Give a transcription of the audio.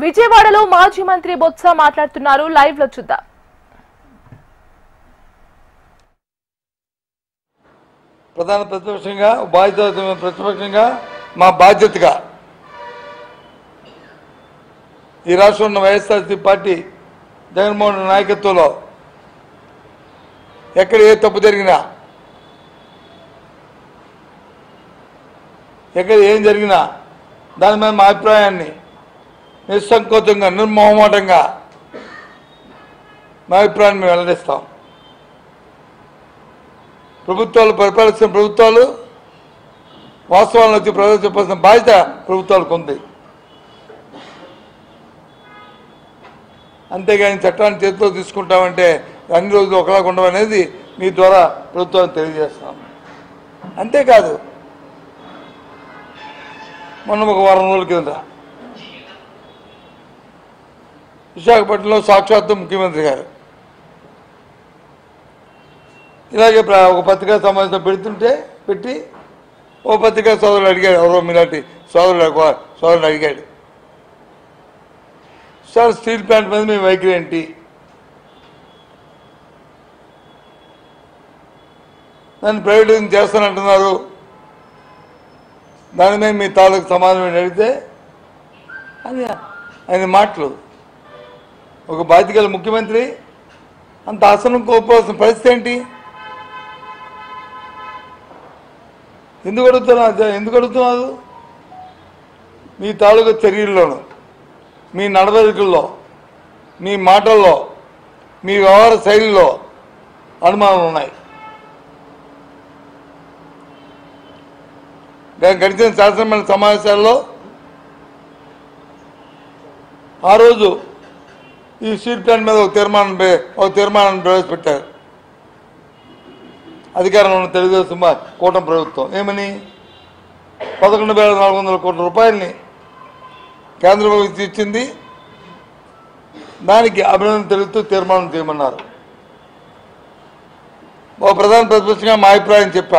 విజయవాడలో మాజీ మంత్రి బొత్స మాట్లాడుతున్నారు. లైవ్ లో చూద్దాం. ప్రధాన ప్రతిపక్షంగా ప్రతిపక్షంగా మా బాధ్యతగా ఈ రాష్ట్రంలో ఉన్న వైఎస్ఆర్సీపీ పార్టీ జగన్మోహన్ రెడ్డి నాయకత్వంలో ఎక్కడ ఏ తప్పు జరిగినా, ఎక్కడ ఏం జరిగినా దాని మీద మా అభిప్రాయాన్ని నిస్సంకోచంగా నిర్మోహమాటంగా మా అభిప్రాయాన్ని మేము వెల్లడిస్తాం. ప్రభుత్వాలు పరిపాలిస్తున్న ప్రభుత్వాలు వాస్తవాలను వచ్చి ప్రజలు చెప్పాల్సిన బాధ్యత ప్రభుత్వాలకు ఉంది. అంతేగాని చట్టాన్ని చేతిలో తీసుకుంటామంటే అన్ని రోజులు ఒకలాగా ఉండవు అనేది మీ ద్వారా ప్రభుత్వాన్ని తెలియజేస్తాం. అంతేకాదు, మొన్న ఒక వారం రోజుల కింద విశాఖపట్నంలో సాక్షాత్తు ముఖ్యమంత్రి గారు ఇలాగే ఒక పత్రికా సమావేశం పెట్టి ఓ పత్రికా సోదరుడు అడిగాడు, ఎవరో మీలాంటి సోదరుడు అడిగాడు, సార్ స్టీల్ ప్లాంట్ మీద మీ వైఖరి ఏంటి? దాన్ని ప్రైవేటైజేషన్ చేస్తానంటున్నారు, దాని మీద మీ తాలూకు సమాధానం అడిగితే అని ఆయన మాటలు. ఒక బాధ్యత ముఖ్యమంత్రి అంత ఆసనం కోల్పోవాల్సిన పరిస్థితి ఏంటి? ఎందుకు అడుగుతున్నారు? మీ తాలూకు చర్యల్లోనూ, మీ నడవడికల్లో, మీ మాటల్లో, మీ వ్యవహార శైలిలో అనుమానాలు ఉన్నాయి. గడిచిన శాసనమండలి సమావేశాల్లో ఆ రోజు ఈ స్టీల్ ప్లాంట్ మీద ఒక తీర్మానాన్ని ప్రవేశపెట్టారు అధికారంలో ఉన్న తెలుగుదేశం కూటమి ప్రభుత్వం. ఏమని 11,400 కోట్ల రూపాయలని కేంద్ర ప్రభుత్వం ఇచ్చింది, దానికి అభినందన తెలుపుతూ తీర్మానం చేయమన్నారు. ఒక ప్రధాన ప్రతిపక్షంగా మా అభిప్రాయం చెప్పారు.